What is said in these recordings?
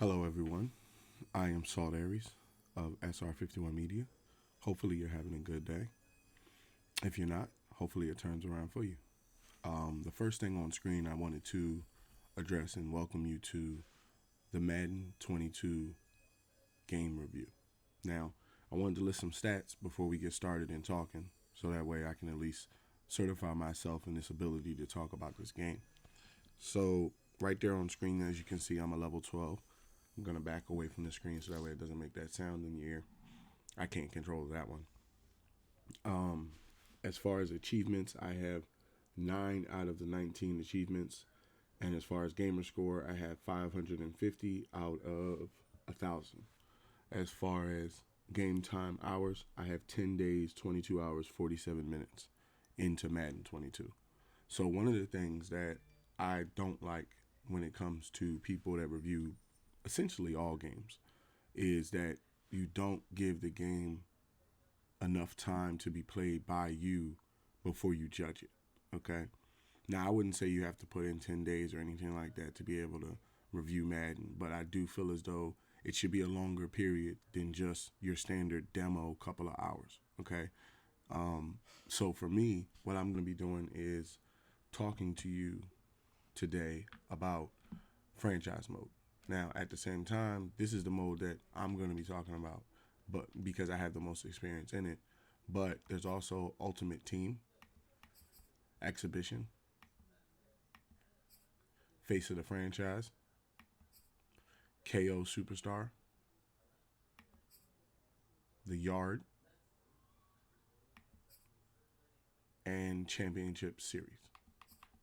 Hello, everyone. I am Salt Aries of SR51 Media. Hopefully, you're having a good day. If you're not, hopefully, it turns around for you. The first thing on screen I wanted to address and welcome you to the Madden 22 game review. Now, I wanted to list some stats before we get started in talking, so that way I can at least certify myself in this ability to talk about this game. So, right there on screen, as you can see, I'm a level 12. I'm going to back away from the screen so that way it doesn't make that sound in your ear. I can't control that one. As far as achievements, I have 9 out of the 19 achievements. And as far as gamer score, I have 550 out of 1,000. As far as game time hours, I have 10 days, 22 hours, 47 minutes into Madden 22. So one of the things that I don't like when it comes to people that review essentially all games is that you don't give the game enough time to be played by you before you judge it. Okay? Now, I wouldn't say you have to put in 10 days or anything like that to be able to review Madden, but I do feel as though it should be a longer period than just your standard demo couple of hours. Okay? So for me, what I'm going to be doing is talking to you today about franchise mode. Now, at the same time, this is the mode that I'm going to be talking about, but because I have the most experience in it. But there's also Ultimate Team, Exhibition, Face of the Franchise, KO Superstar, The Yard, and Championship Series.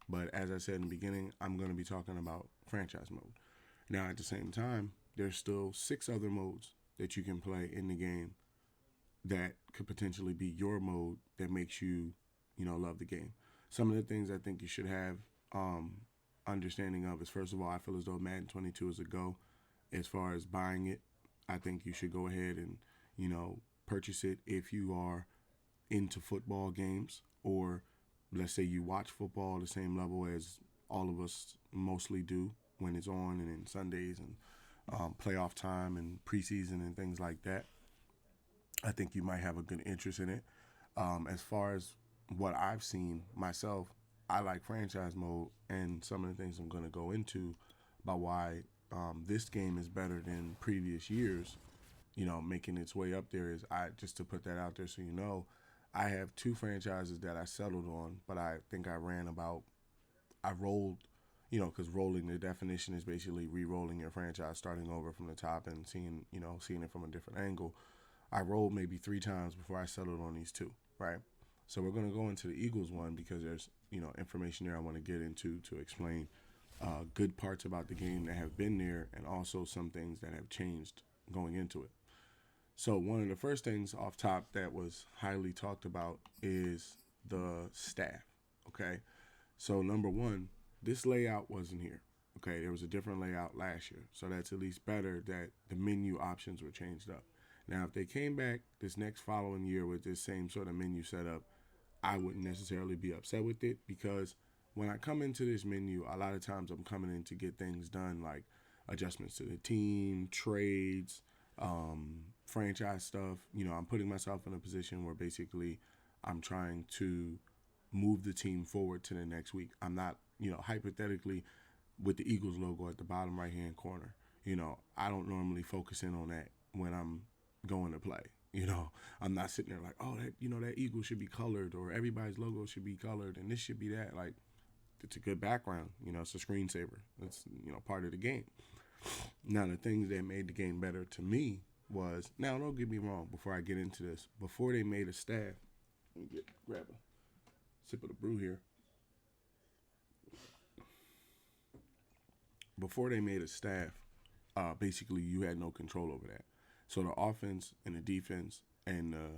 But as I said in the beginning, I'm going to be talking about franchise mode. Now, at the same time, there's still 6 other modes that you can play in the game that could potentially be your mode that makes you, love the game. Some of the things I think you should have understanding of is, first of all, I feel as though Madden 22 is a go. As far as buying it, I think you should go ahead and, purchase it if you are into football games, or let's say you watch football the same level as all of us mostly do when it's on and in Sundays and playoff time and preseason and things like that. I think you might have a good interest in it. As far as what I've seen myself, I like franchise mode, and some of the things I'm going to go into about why this game is better than previous years, making its way up there is, I just to put that out there so you know, I have 2 franchises that I settled on, but I think I rolled, because rolling, the definition is basically re-rolling your franchise, starting over from the top and seeing it from a different angle. I rolled maybe 3 times before I settled on these 2, right? So we're going to go into the Eagles one because there's, information there I want to get into to explain good parts about the game that have been there and also some things that have changed going into it. So one of the first things off top that was highly talked about is the staff, okay? So number one, this layout wasn't here, okay? There was a different layout last year, so that's at least better that the menu options were changed up. Now, if they came back this next following year with this same sort of menu setup, I wouldn't necessarily be upset with it, because when I come into this menu, a lot of times I'm coming in to get things done like adjustments to the team, trades, franchise stuff. I'm putting myself in a position where basically I'm trying to move the team forward to the next week. I'm not, hypothetically, with the Eagles logo at the bottom right hand corner, I don't normally focus in on that when I'm going to play. I'm not sitting there like, oh, that Eagle should be colored, or everybody's logo should be colored, and this should be that. Like, it's a good background. It's a screensaver. It's, part of the game. Now, the things that made the game better to me was, now don't get me wrong, before I get into this, before they made a staff, let me grab a sip of the brew here. Before they made a staff, basically you had no control over that. So the offense and the defense and the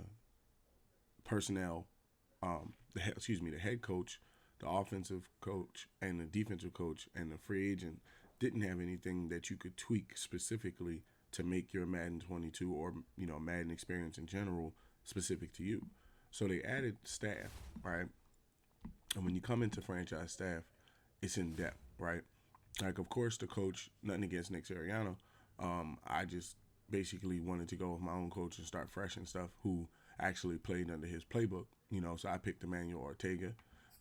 personnel, the head coach, the offensive coach, and the defensive coach, and the free agent didn't have anything that you could tweak specifically to make your Madden 22 or Madden experience in general specific to you. So they added staff, right? And when you come into franchise staff, it's in depth, right? Like, of course, the coach, nothing against Nick Sirianni, I just basically wanted to go with my own coach and start fresh and stuff, who actually played under his playbook. So I picked Emmanuel Ortega,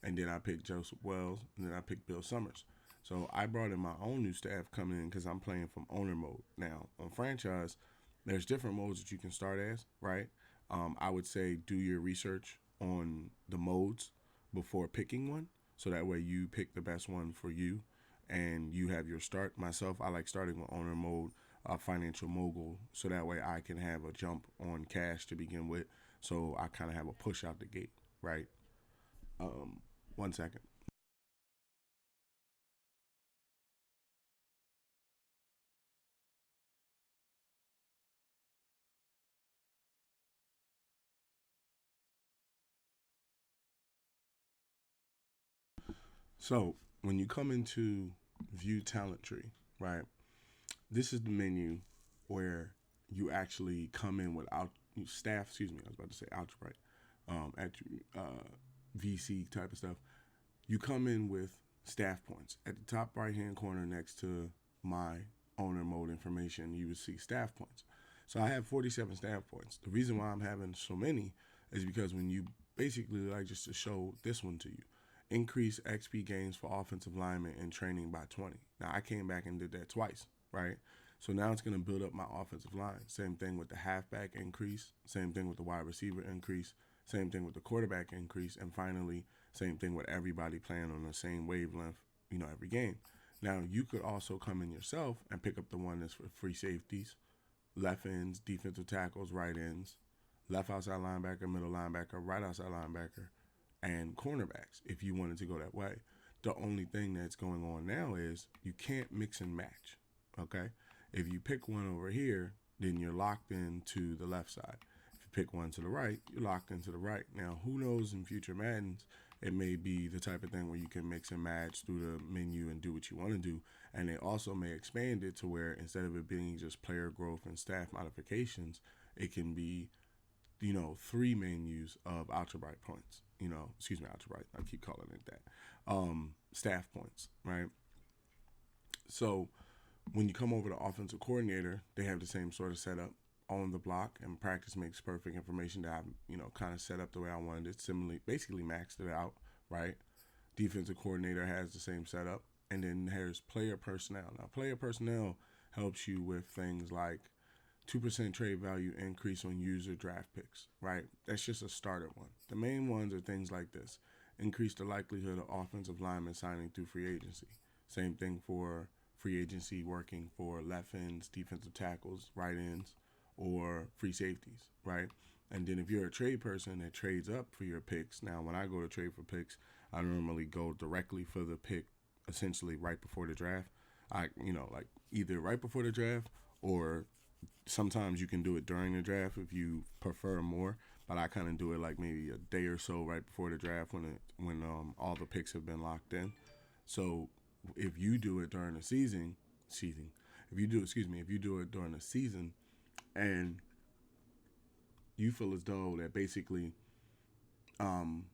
and then I picked Joseph Wells, and then I picked Bill Summers. So I brought in my own new staff coming in because I'm playing from owner mode. Now, on franchise, there's different modes that you can start as, right? I would say do your research on the modes before picking one, so that way you pick the best one for you and you have your start. Myself, I like starting with owner mode, financial mogul, so that way I can have a jump on cash to begin with, so I kind of have a push out the gate, right? Um, 1 second. So when you come into view talent tree, right? This is the menu where you actually come in with staff. Excuse me, I was about to say algebra, at VC type of stuff. You come in with staff points at the top right hand corner next to my owner mode information. You will see staff points. So I have 47 staff points. The reason why I'm having so many is because when you basically, like, just to show this one to you, increase XP gains for offensive linemen and training by 20. Now I came back and did that twice, right? So now it's going to build up my offensive line. Same thing with the halfback increase. Same thing with the wide receiver increase. Same thing with the quarterback increase. And finally, same thing with everybody playing on the same wavelength, every game. Now, you could also come in yourself and pick up the one that's for free safeties, left ends, defensive tackles, right ends, left outside linebacker, middle linebacker, right outside linebacker, and cornerbacks if you wanted to go that way. The only thing that's going on now is you can't mix and match. Okay? If you pick one over here, then you're locked into the left side. If you pick one to the right, you're locked into the right. Now, who knows, in future Maddens, it may be the type of thing where you can mix and match through the menu and do what you want to do. And they also may expand it to where instead of it being just player growth and staff modifications, it can be, three menus of algebraic points. Excuse me, algebraic. I keep calling it that. Staff points, right? So when you come over to offensive coordinator, they have the same sort of setup on the block, and practice makes perfect information that I, kind of set up the way I wanted it. Similarly, basically maxed it out, right? Defensive coordinator has the same setup. And then there's player personnel. Now, player personnel helps you with things like 2% trade value increase on user draft picks, right? That's just a starter one. The main ones are things like this: increase the likelihood of offensive linemen signing through free agency. Same thing for free agency working for left ends, defensive tackles, right ends, or free safeties, right? And then if you're a trade person that trades up for your picks, now when I go to trade for picks, I normally go directly for the pick essentially right before the draft. Like either right before the draft, or sometimes you can do it during the draft if you prefer more. But I kind of do it like maybe a day or so right before the draft when all the picks have been locked in. So if you do it during the if you do it during the season, and you feel as though that basically um,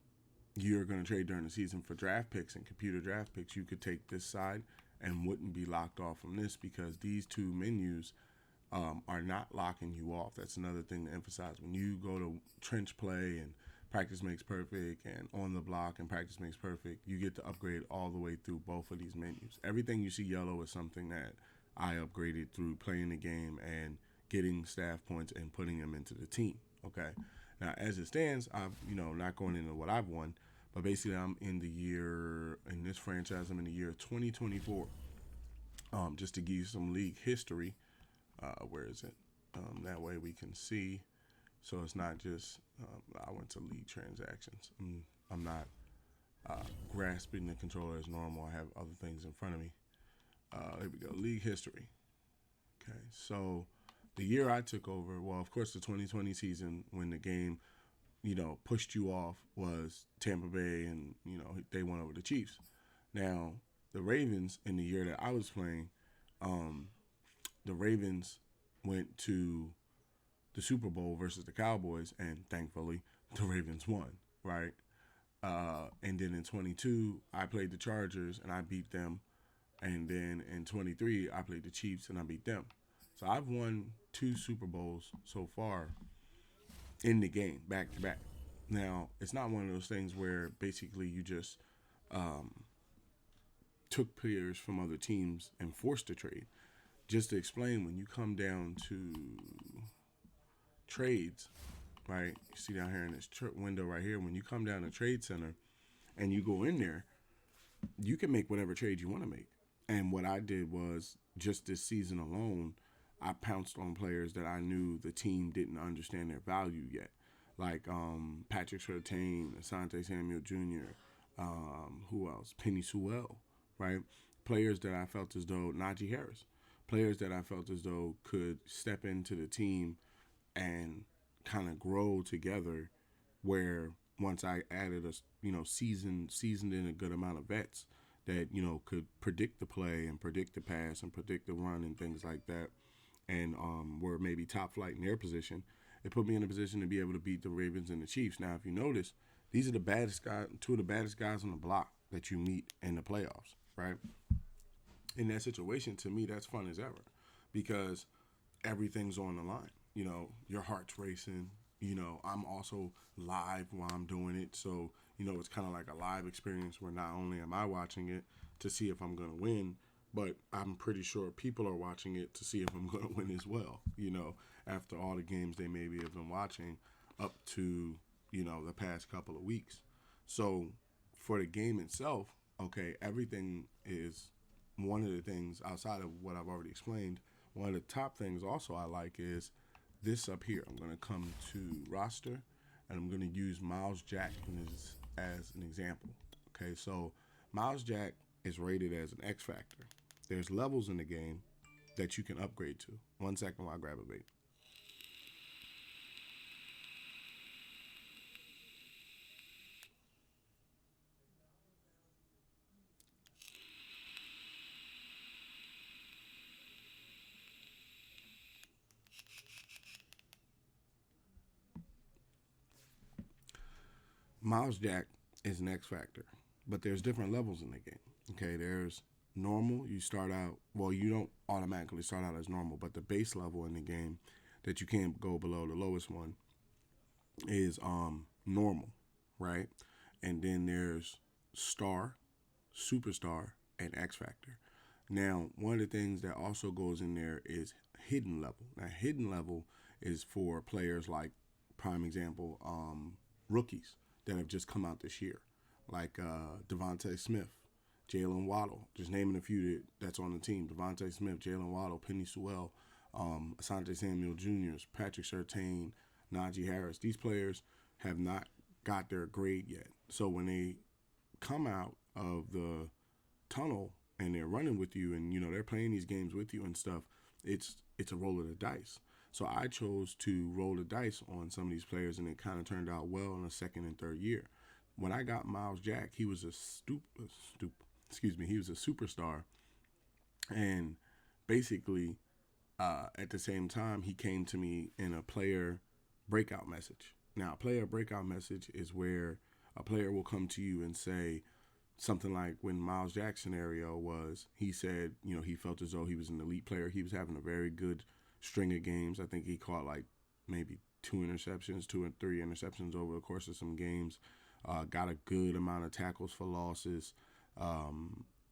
you're going to trade during the season for draft picks and computer draft picks, you could take this side and wouldn't be locked off from this, because these two menus are not locking you off. That's another thing to emphasize. When you go to trench play and practice makes perfect and on the block and practice makes perfect, you get to upgrade all the way through both of these menus. Everything you see yellow is something that I upgraded through playing the game and getting staff points and putting them into the team. Okay. Now, as it stands, I've, not going into what I've won, but basically in this franchise, I'm in the year 2024. Just to give you some league history, where is it? That way we can see. So it's not just, I went to league transactions. I'm not grasping the controller as normal. I have other things in front of me. There we go. League history. Okay. So the year I took over, well, of course, the 2020 season when the game, pushed you off was Tampa Bay, and, they went over the Chiefs. Now, the Ravens, in the year that I was playing, um, the Ravens went to the Super Bowl versus the Cowboys, and thankfully, the Ravens won, right? And then in 22, I played the Chargers, and I beat them. And then in 23, I played the Chiefs, and I beat them. So I've won 2 Super Bowls so far in the game, back to back. Now, it's not one of those things where basically you just um, took players from other teams and forced a trade. Just to explain, when you come down to trades, right? You see down here in this window right here, when you come down to Trade Center and you go in there, you can make whatever trade you want to make. And what I did was just this season alone, I pounced on players that I knew the team didn't understand their value yet, like Patrick Surtain, Asante Samuel Jr., who else? Penny Sewell, right? Players that I felt as though Najee Harris, players that I felt as though could step into the team and kind of grow together. Where once I added a seasoned in a good amount of vets that could predict the play and predict the pass and predict the run and things like that, and were maybe top flight in their position, it put me in a position to be able to beat the Ravens and the Chiefs. Now, if you notice, these are the baddest guys, two of the baddest guys on the block that you meet in the playoffs, right? In that situation, to me, that's fun as ever because everything's on the line. Your heart's racing. I'm also live while I'm doing it. So, it's kind of like a live experience where not only am I watching it to see if I'm going to win, but I'm pretty sure people are watching it to see if I'm going to win as well, after all the games they maybe have been watching up to, the past couple of weeks. So for the game itself, okay, everything is one of the things outside of what I've already explained. One of the top things also I like is this up here. I'm going to come to roster and I'm going to use Miles Jack as an example. Okay, so Miles Jack is rated as an X Factor. There's levels in the game that you can upgrade to. 1 second while I grab a bait. Miles Jack is an X Factor, but there's different levels in the game. Okay, there's normal. You start out, well, you don't automatically start out as normal, but the base level in the game that you can't go below, the lowest one, is normal, right? And then there's star, superstar, and X Factor. Now, one of the things that also goes in there is hidden level. Now, hidden level is for players like, prime example, rookies that have just come out this year, like Devontae Smith, Jalen Waddle, just naming a few that's on the team. Devontae Smith, Jalen Waddle, Penny Sewell, Asante Samuel Jr., Patrick Surtain, Najee Harris. These players have not got their grade yet. So when they come out of the tunnel and they're running with you and they're playing these games with you and stuff, it's a roll of the dice. So I chose to roll the dice on some of these players, and it kind of turned out well in the second and third year. When I got Miles Jack, he was he was a superstar, and basically at the same time he came to me in a player breakout message. Now, a player breakout message is where a player will come to you and say something like, when Miles Jack's scenario was, he said, he felt as though he was an elite player. He was having a very good string of games. I think he caught like maybe 2 or 3 interceptions over the course of some games. Got a good amount of tackles for losses.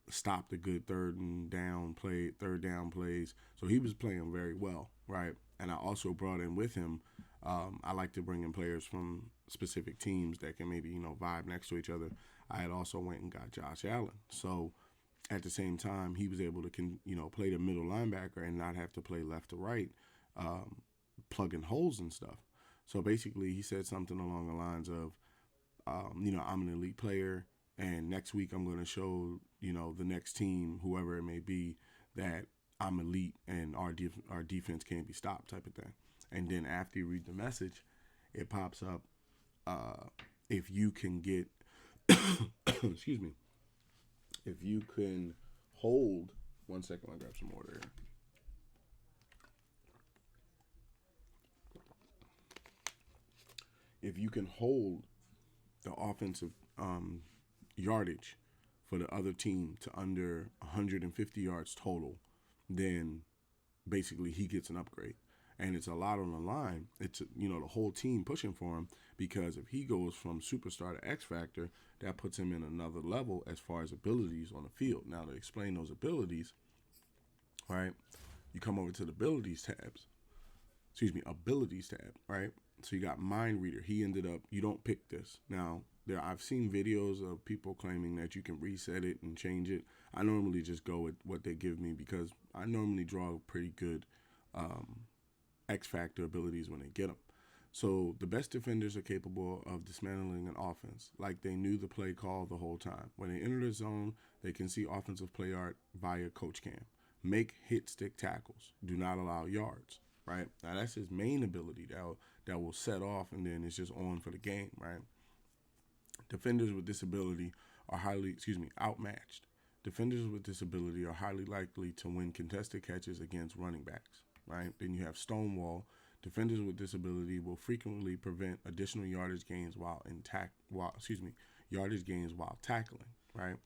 Stopped a good third down plays. So he was playing very well, right? And I also brought in with him, I like to bring in players from specific teams that can maybe, vibe next to each other. I had also went and got Josh Allen. So at the same time, he was able to, play the middle linebacker and not have to play left to right, plugging holes and stuff. So basically, he said something along the lines of, I'm an elite player, and next week I'm going to show, the next team, whoever it may be, that I'm elite and our defense can't be stopped, type of thing. And then after you read the message, it pops up, if you can get, excuse me, if you can hold, 1 second, I'll grab some water here. If you can hold the offensive yardage for the other team to under 150 yards total, then basically he gets an upgrade. And it's a lot on the line. It's, the whole team pushing for him, because if he goes from superstar to X Factor, that puts him in another level as far as abilities on the field. Now, to explain those abilities, right, you come over to the abilities tab, right? So you got Mind Reader. He ended up, you don't pick this. Now, I've seen videos of people claiming that you can reset it and change it. I normally just go with what they give me, because I normally draw pretty good X Factor abilities when they get them. So the best defenders are capable of dismantling an offense like they knew the play call the whole time. When they enter the zone, they can see offensive play art via coach cam. Make hit stick tackles. Do not allow yards. Right? Now that's his main ability that will set off, and then it's just on for the game, right? Defenders with disability are outmatched. Defenders with disability are highly likely to win contested catches against running backs, right? Then you have Stonewall. Defenders with disability will frequently prevent additional yardage gains while tackling, right?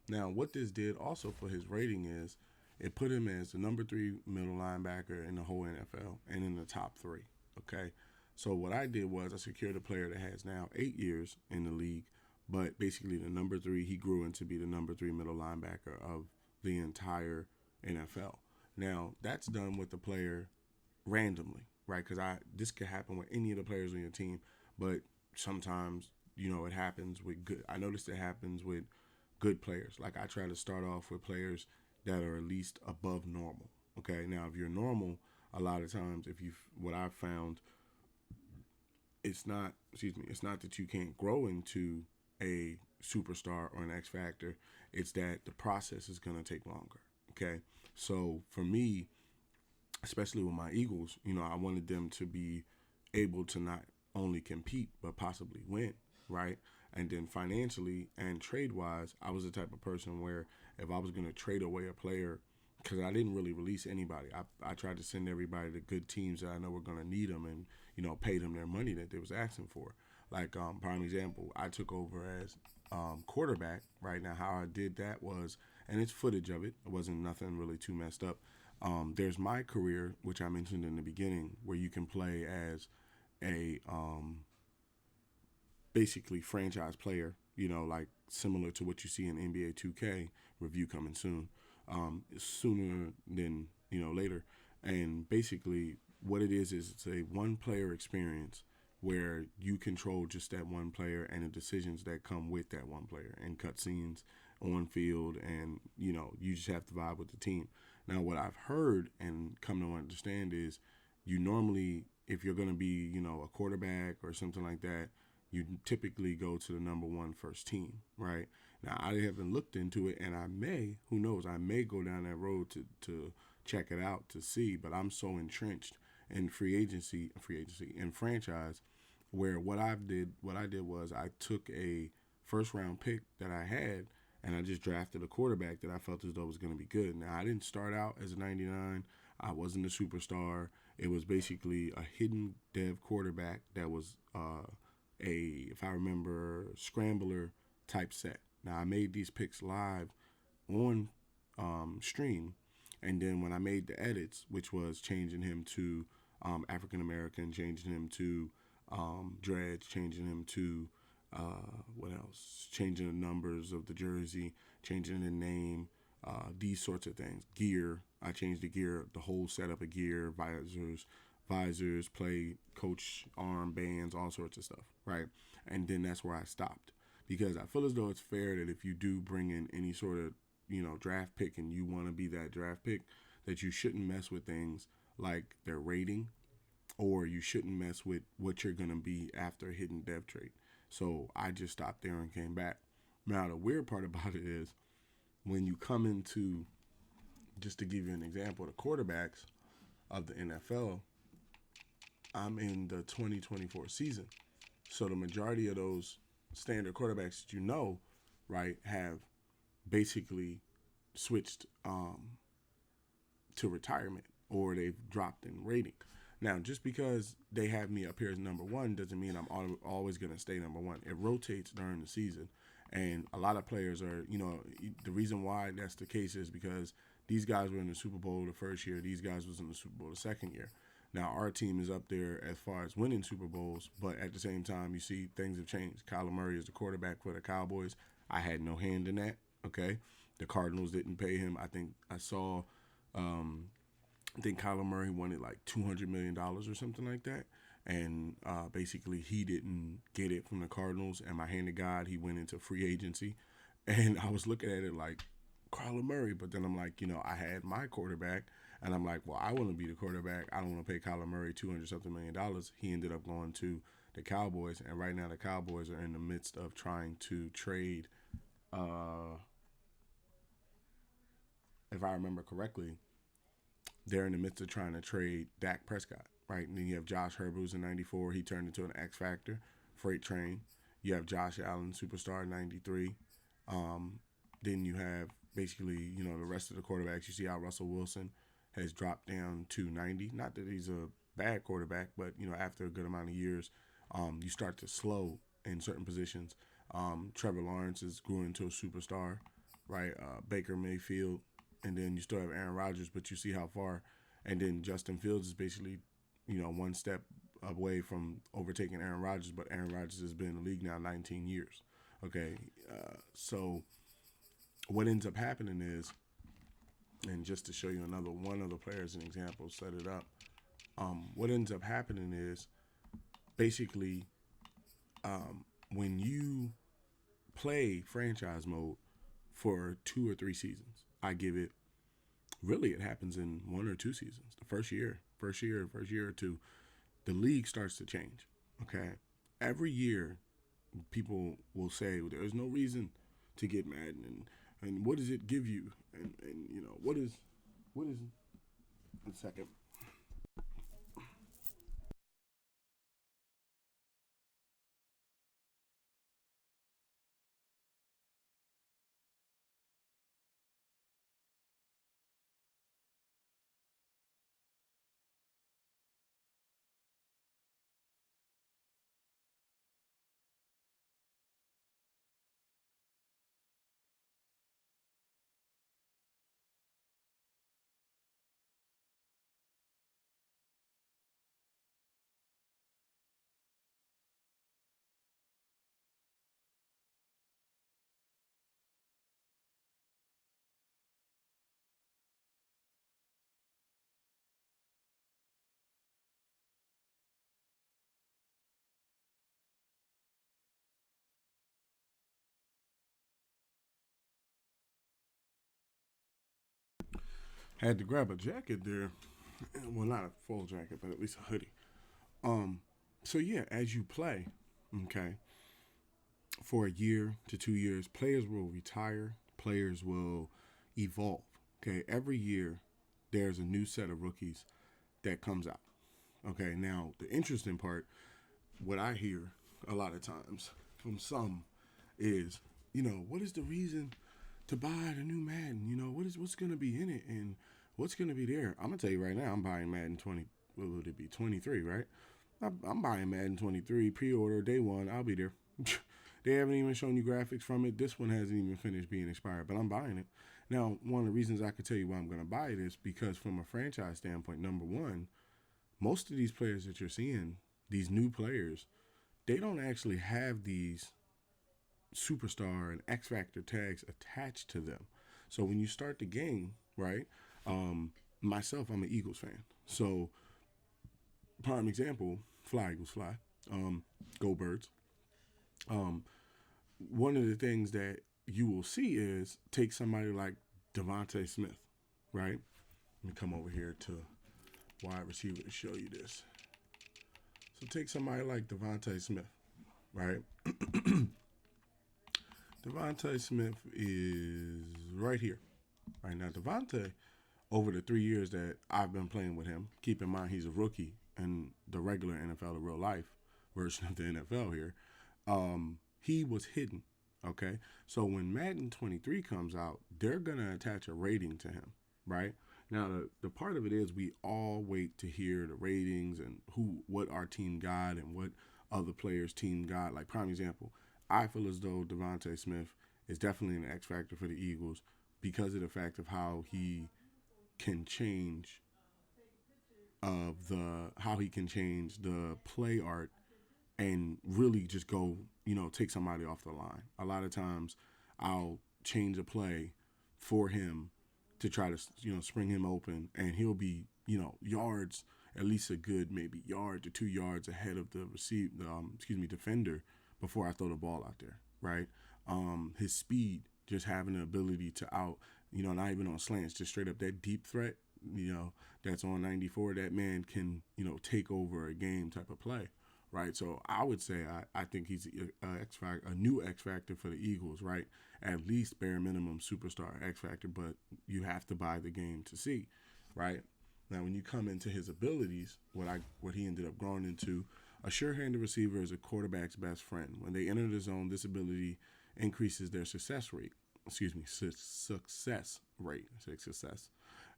Now, what this did also for his rating is it put him as the number 3 middle linebacker in the whole NFL and in the top 3, okay? So what I did was I secured a player that has now 8 years in the league, but basically the number 3, he grew into be the number 3 middle linebacker of the entire NFL. Now, that's done with the player randomly, right? Because this could happen with any of the players on your team, but sometimes, it happens with good. I noticed it happens with good players. Like, I try to start off with players that are at least above normal. Okay, now if you're normal, a lot of times, what I've found, it's not that you can't grow into a superstar or an X Factor. It's that the process is going to take longer. Okay, so for me, especially with my Eagles, I wanted them to be able to not only compete but possibly win, right? And then financially and trade-wise, I was the type of person where if I was going to trade away a player, because I didn't really release anybody, I tried to send everybody to good teams that I know were going to need them and, pay them their money that they was asking for. Like, prime example, I took over as quarterback. Right now, how I did that was, and it's footage of it. It wasn't nothing really too messed up. There's my career, which I mentioned in the beginning, where you can play as a basically franchise player, like similar to what you see in NBA 2K, review coming soon, sooner than, later. And basically what it is it's a one player experience where you control just that one player and the decisions that come with that one player and cutscenes on field, and, you just have to vibe with the team. Now, what I've heard and come to understand is you normally, if you're going to be, a quarterback or something like that, you typically go to the number 1 first team, right? Now, I haven't looked into it, and I may go down that road to check it out to see, but I'm so entrenched in free agency, in franchise, where what I did was I took a first round pick that I had, and I just drafted a quarterback that I felt as though was going to be good. Now, I didn't start out as a 99. I wasn't a superstar. It was basically a hidden dev quarterback that was if I remember, scrambler type set. Now, I made these picks live on stream, and then when I made the edits, which was changing him to African American, changing him to dreads, changing him to what else? Changing the numbers of the jersey, changing the name, these sorts of things. Gear, I changed the gear, the whole setup of gear, visors, play, coach, arm bands, all sorts of stuff, right? And then that's where I stopped, because I feel as though it's fair that if you do bring in any sort of, draft pick and you want to be that draft pick, that you shouldn't mess with things like their rating, or you shouldn't mess with what you're going to be after a hidden dev trait. So I just stopped there and came back. Now, the weird part about it is when you come into, just to give you an example, the quarterbacks of the NFL, I'm in the 2024 season. So the majority of those standard quarterbacks that right, have basically switched to retirement, or they've dropped in rating. Now, just because they have me up here as number 1 doesn't mean I'm always going to stay number 1. It rotates during the season. And a lot of players are, the reason why that's the case is because These guys were in the Super Bowl the first year. These guys was in the Super Bowl the second year. Now our team is up there as far as winning Super Bowls, but at the same time, you see things have changed. Kyler Murray is the quarterback for the Cowboys. I had no hand in that. Okay, the Cardinals didn't pay him. I think I saw. I think Kyler Murray wanted like $200 million or something like that, and basically he didn't get it from the Cardinals. And my hand to God, he went into free agency, and I was looking at it like Kyler Murray, but then I'm like, I had my quarterback, and I'm like, well, I want to be the quarterback. I don't want to pay Kyler Murray $200 something million. He ended up going to the Cowboys, and right now the Cowboys are in the midst of trying to trade. If I remember correctly, they're in the midst of trying to trade Dak Prescott, right? And then you have Josh Herbert, who's in '94. He turned into an X Factor, freight train. You have Josh Allen, superstar, '93. Then you have basically, the rest of the quarterbacks. You see how Russell Wilson has dropped down to 90. Not that he's a bad quarterback, but, after a good amount of years, you start to slow in certain positions. Trevor Lawrence has grew into a superstar, right? Baker Mayfield, and then you still have Aaron Rodgers, but you see how far. And then Justin Fields is basically, one step away from overtaking Aaron Rodgers, but Aaron Rodgers has been in the league now 19 years. Okay, so what ends up happening is, and just to show you one of the players, an example, set it up. What ends up happening is basically when you play franchise mode for 2 or 3 seasons, I give it. Really, it happens in 1 or 2 seasons. The first year or two, the league starts to change. Okay, every year, people will say there's no reason to get Madden, and what does it give you, and what is 1 second. Had to grab a jacket there. Well, not a full jacket, but at least a hoodie. So yeah, as you play, okay, for a year to 2 years, players will retire, players will evolve. Okay, every year there's a new set of rookies that comes out. Okay, now the interesting part, what I hear a lot of times from some is, what is the reason to buy the new Madden? What's gonna be in it and what's gonna be there? I'm gonna tell you right now, I'm buying Madden 20. What would it be? 23, right? I'm buying Madden 23 pre-order day one. I'll be there. They haven't even shown you graphics from it. This one hasn't even finished being expired, but I'm buying it. Now, one of the reasons I could tell you why I'm going to buy it is because from a franchise standpoint, number one, most of these players that you're seeing, these new players, they don't actually have these superstar and X Factor tags attached to them. So when you start the game, right? Myself, I'm an Eagles fan. So, prime example, fly Eagles fly. Go Birds. One of the things that you will see is take somebody like Devontae Smith, right? Let me come over here to wide receiver to show you this. So take somebody like Devontae Smith, right? Devontae Smith is right here. Right now, Devontae, over the 3 years that I've been playing with him, keep in mind he's a rookie in the regular NFL, the real life version of the NFL here. He was hidden. Okay, so when Madden 23 comes out, they're gonna attach a rating to him, right? Now the part of it is we all wait to hear the ratings and what our team got and what other players' team got. Like prime example, I feel as though Devontae Smith is definitely an X factor for the Eagles because of the fact of how he can change the play art and really just go, take somebody off the line. A lot of times I'll change a play for him to try to, spring him open, and he'll be, yards, at least a good maybe yard to 2 yards ahead of the defender before I throw the ball out there, right? His speed, just having the ability to not even on slants, just straight up that deep threat, that's on 94, that man can, take over a game type of play, right? So I would say I think he's a new X factor for the Eagles, right? At least bare minimum superstar X factor, but you have to buy the game to see, right? Now, when you come into his abilities, what he ended up growing into, a sure-handed receiver is a quarterback's best friend. When they enter the zone, this ability increases their success rate. Success rate.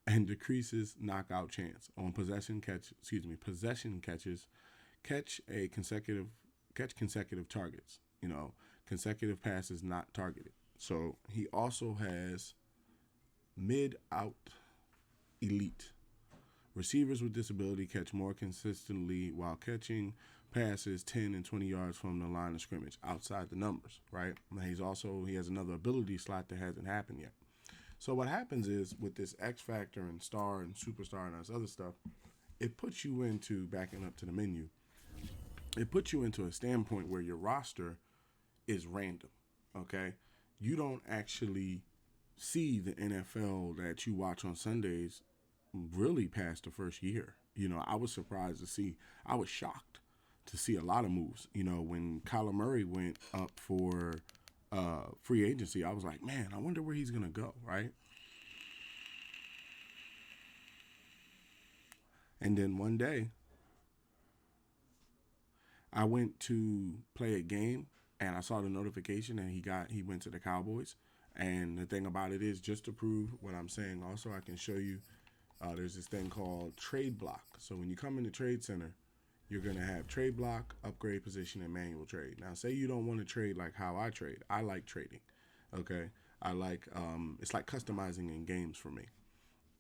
And decreases knockout chance on possession catches. Catch consecutive targets. Consecutive passes not targeted. So he also has mid-out elite. Receivers with this ability catch more consistently while catching passes 10 and 20 yards from the line of scrimmage outside the numbers, right? He has another ability slot that hasn't happened yet. So what happens is with this X Factor and Star and Superstar and this other stuff, it puts you into, backing up to the menu, it puts you into a standpoint where your roster is random, okay? You don't actually see the NFL that you watch on Sundays really past the first year. I was surprised to see, I was shocked to see a lot of moves. When Kyler Murray went up for free agency, I was like, man, I wonder where he's going to go, right? And then one day, I went to play a game, and I saw the notification, and he went to the Cowboys. And the thing about it is, just to prove what I'm saying, also I can show you, there's this thing called trade block. So when you come in the trade center, you're going to have trade block, upgrade position, and manual trade. Now, say you don't want to trade like how I trade. I like trading, okay? I like, it's like customizing in games for me.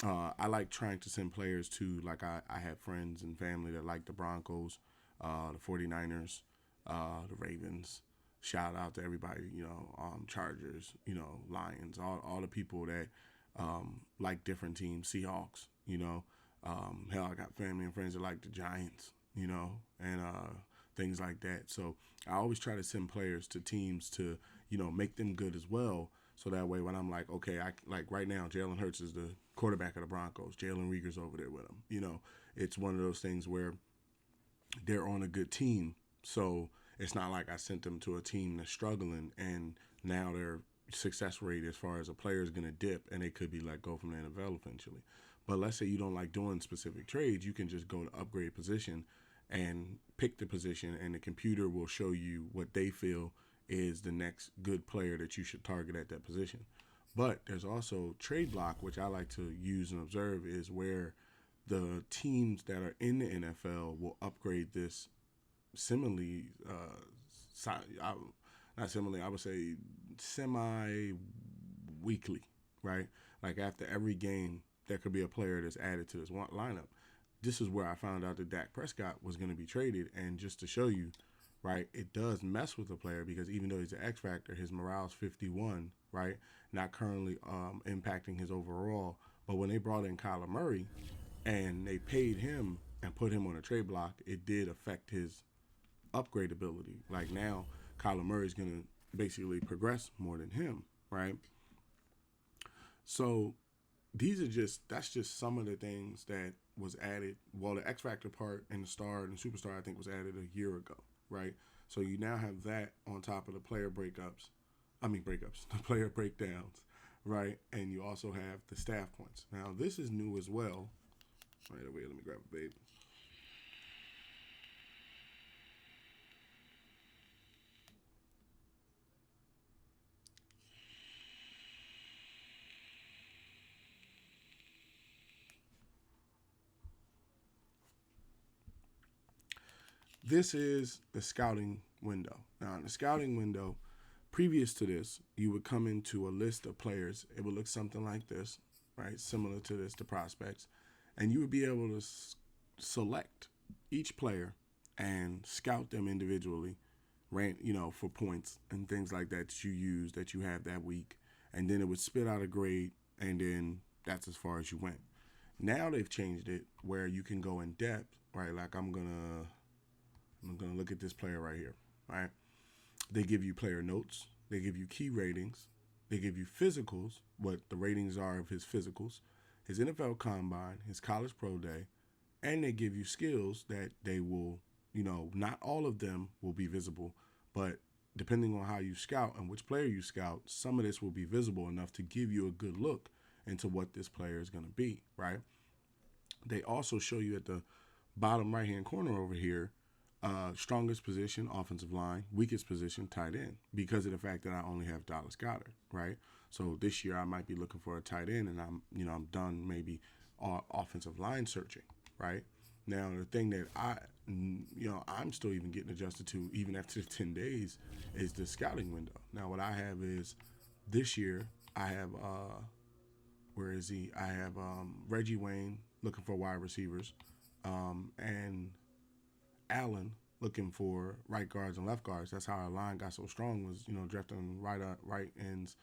I like trying to send players to, like I have friends and family that like the Broncos, the 49ers, the Ravens. Shout out to everybody, Chargers, Lions, all the people that like different teams, Seahawks, hell, I got family and friends that like the Giants, and things like that. So I always try to send players to teams to, make them good as well. So that way when I'm like, okay, like right now, Jalen Hurts is the quarterback of the Broncos. Jalen Reagor's over there with him. It's one of those things where they're on a good team. So it's not like I sent them to a team that's struggling and now their success rate as far as a player is going to dip and they could be let go from the NFL eventually. But let's say you don't like doing specific trades, you can just go to upgrade position and pick the position, and the computer will show you what they feel is the next good player that you should target at that position. But there's also trade block, which I like to use and observe, is where the teams that are in the NFL will upgrade this similarly, not similarly, I would say semi-weekly, right? Like after every game, there could be a player that's added to this one lineup. This is where I found out that Dak Prescott was going to be traded, and just to show you, right, it does mess with the player because even though he's an X factor, his morale's 51, right, not currently impacting his overall. But when they brought in Kyler Murray and they paid him and put him on a trade block, it did affect his upgrade ability. Like now, Kyler Murray's going to basically progress more than him, right? So that's just some of the things that was added. Well, the X Factor part and the Star and the Superstar, I think, was added a year ago, right? So you now have that on top of the player breakups, the player breakdowns, right? And you also have the staff points. Now, this is new as well. Right away, let me grab a baby. This is the scouting window. Now, in the scouting window, Previous to this, you would come into a list of players. It would look something like this, right? Similar to this, the prospects. And you would be able to select each player and scout them individually, for points and things like that you use that you have that week. And then it would spit out a grade, and then that's as far as you went. Now they've changed it where you can go in depth, right? Like I'm gonna look at this player right here, right? They give you player notes, they give you key ratings, they give you physicals, what the ratings are of his physicals, his NFL combine, his college pro day, and they give you skills that they will, not all of them will be visible, but depending on how you scout and which player you scout, some of this will be visible enough to give you a good look into what this player is going to be, right? They also show you at the bottom right hand corner over here, strongest position, offensive line, weakest position, tight end, because of the fact that I only have Dallas Goedert, right? So this year I might be looking for a tight end, and I'm done maybe offensive line searching, right? Now the thing that I'm still even getting adjusted to even after 10 days is the scouting window. Now what I have is this year I have where is he? I have Reggie Wayne looking for wide receivers, and Allen looking for right guards and left guards. That's how our line got so strong, was drafting right ends,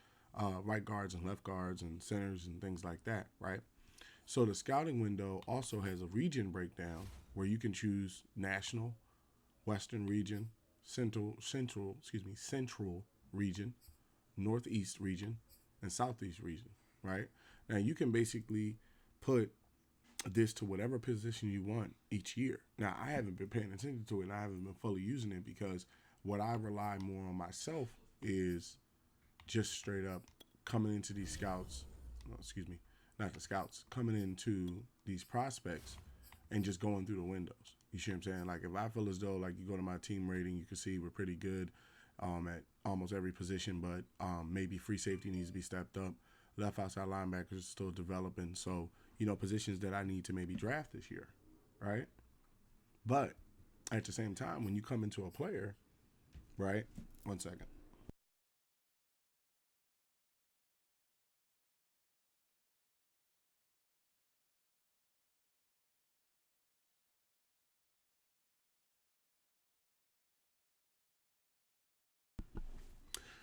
right guards and left guards and centers and things like that, right? So the scouting window also has a region breakdown where you can choose national, western region, central region, northeast region, and southeast region, right? Now you can basically put this to whatever position you want each year. Now, I haven't been paying attention to it, and I haven't been fully using it, because what I rely more on myself is just straight up coming into these scouts, not the scouts, coming into these prospects and just going through the windows. You see what I'm saying? Like if I feel as though, like, you go to my team rating, you can see we're pretty good at almost every position, but maybe free safety needs to be stepped up. Left outside linebackers is still developing. So, positions that I need to maybe draft this year, right? But at the same time, when you come into a player, right? 1 second.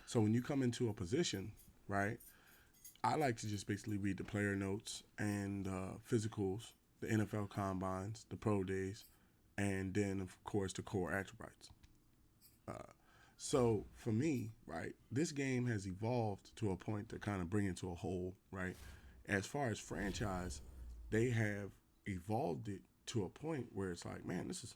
So when you come into a position, right, I like to just basically read the player notes and physicals, the NFL combines, the pro days, and then, of course, the core attributes. So for me, right, this game has evolved to a point to kind of bring it to a whole, right? As far as franchise, they have evolved it to a point where it's like, man, this is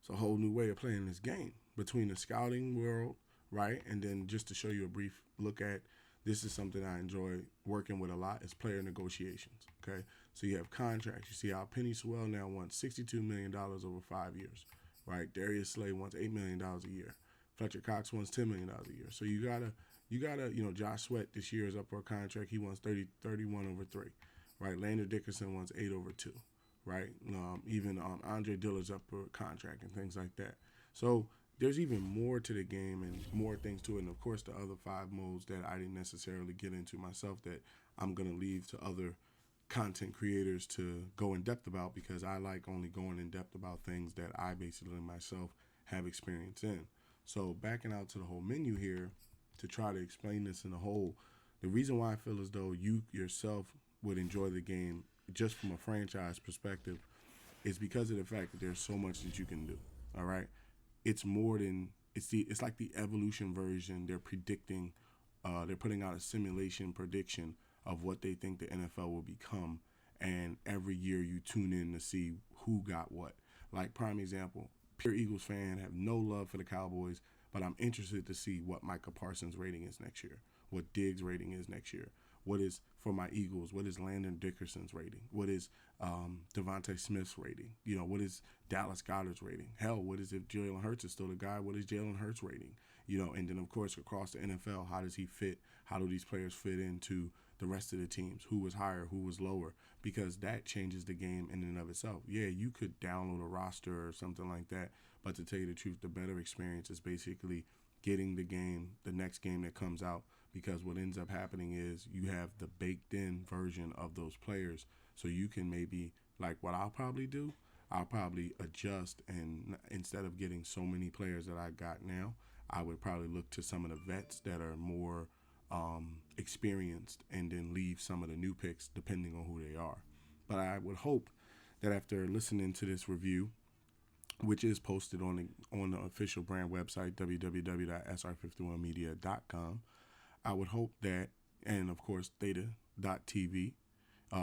it's a whole new way of playing this game between the scouting world, right? And then just to show you a brief look at, this is something I enjoy working with a lot, is player negotiations, okay? So you have contracts. You see how Penny Sewell now wants $62 million over 5 years, right? Darius Slay wants $8 million a year. Fletcher Cox wants $10 million a year. So you gotta, Josh Sweat this year is up for a contract. He wants 31 over 3, right? Landon Dickerson wants 8 over 2, right? Even Andre Dillard's up for a contract and things like that. So there's even more to the game and more things to it. And of course, the other 5 modes that I didn't necessarily get into myself that I'm gonna leave to other content creators to go in depth about, because I like only going in depth about things that I basically myself have experience in. So backing out to the whole menu here to try to explain this in a whole, the reason why I feel as though you yourself would enjoy the game just from a franchise perspective is because of the fact that there's so much that you can do. All right, it's more than it's like the evolution version. They're predicting, they're putting out a simulation prediction of what they think the NFL will become, and every year you tune in to see who got what. Like prime example, pure Eagles fan, have no love for the Cowboys, but I'm interested to see what Micah Parsons' rating is next year, what Diggs' rating is next year, what is, for my Eagles, what is Landon Dickerson's rating, what is Devontae Smith's rating, what is Dallas Goedert's rating, hell, what is, if Jalen Hurts is still the guy, what is Jalen Hurts' rating, and then of course across the NFL, how does he fit, how do these players fit into the rest of the teams, who was higher, who was lower, because that changes the game in and of itself. Yeah, you could download a roster or something like that, but to tell you the truth, the better experience is basically getting the next game that comes out, because what ends up happening is you have the baked in version of those players. So you can maybe, like what I'll probably do, I'll probably adjust, and instead of getting so many players that I got now, I would probably look to some of the vets that are more experienced, and then leave some of the new picks depending on who they are. But I would hope that after listening to this review, which is posted on the official brand website, www.sr51media.com, I would hope that, and of course, theta.tv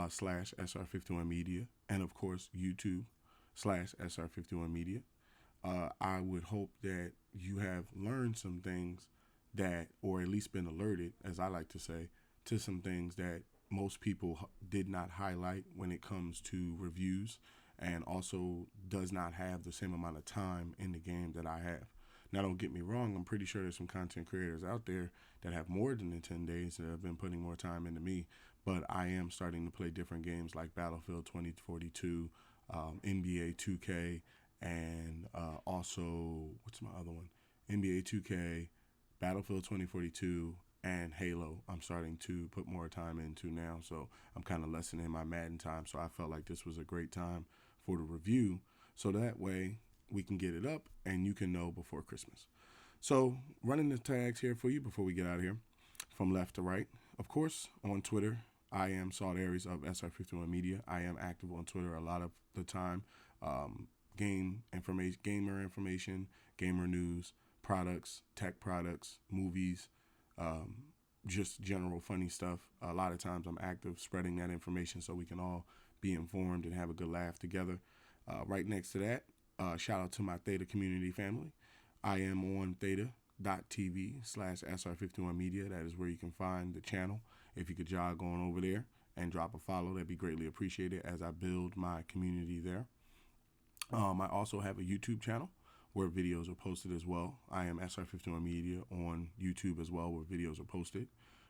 slash SR51media, and of course, YouTube slash SR51media. I would hope that you have learned some things that, or at least been alerted, as I like to say, to some things that most people did not highlight when it comes to reviews, and also does not have the same amount of time in the game that I have. Now, don't get me wrong, I'm pretty sure there's some content creators out there that have more than the 10 days that have been putting more time into me, but I am starting to play different games like Battlefield 2042, NBA 2K, and also, what's my other one? NBA 2K, Battlefield 2042, and Halo. I'm starting to put more time into now, so I'm kind of lessening my Madden time. So I felt like this was a great time for the review, so that way we can get it up and you can know before Christmas. So running the tags here for you before we get out of here, from left to right. Of course, on Twitter, I am Salt Aries of SR51 Media. I am active on Twitter a lot of the time. Game information, gamer information, gamer news, products, tech products, movies, just general funny stuff. A lot of times I'm active spreading that information so we can all be informed and have a good laugh together. Right next to that, shout out to my Theta community family. I am on theta.tv slash SR51media. That is where you can find the channel. If you could jog on over there and drop a follow, that'd be greatly appreciated as I build my community there. I also have a YouTube channel where videos are posted as well. I am SR51 Media on YouTube as well, where videos are posted.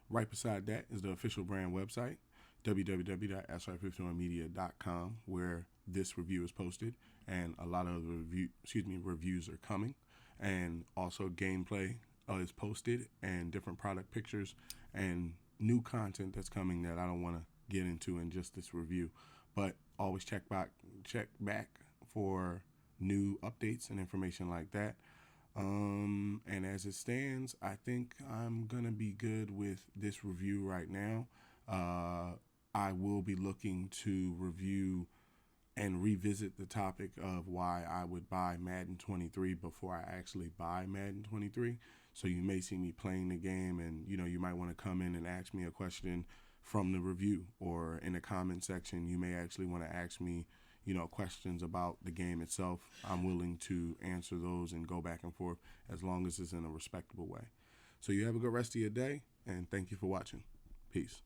Right beside that is the official brand website, www.sr51media.com, where this review is posted, and a lot of reviews are coming, and also gameplay is posted, and different product pictures and new content that's coming that I don't want to get into in just this review. But always check back for new updates and information like that. And as it stands, I think I'm gonna be good with this review right now. I will be looking to review and revisit the topic of why I would buy Madden 23 before I actually buy Madden 23. So you may see me playing the game, and you might want to come in and ask me a question from the review, or in the comment section you may actually want to ask me questions about the game itself. I'm willing to answer those and go back and forth, as long as it's in a respectable way. So you have a good rest of your day, and thank you for watching. Peace.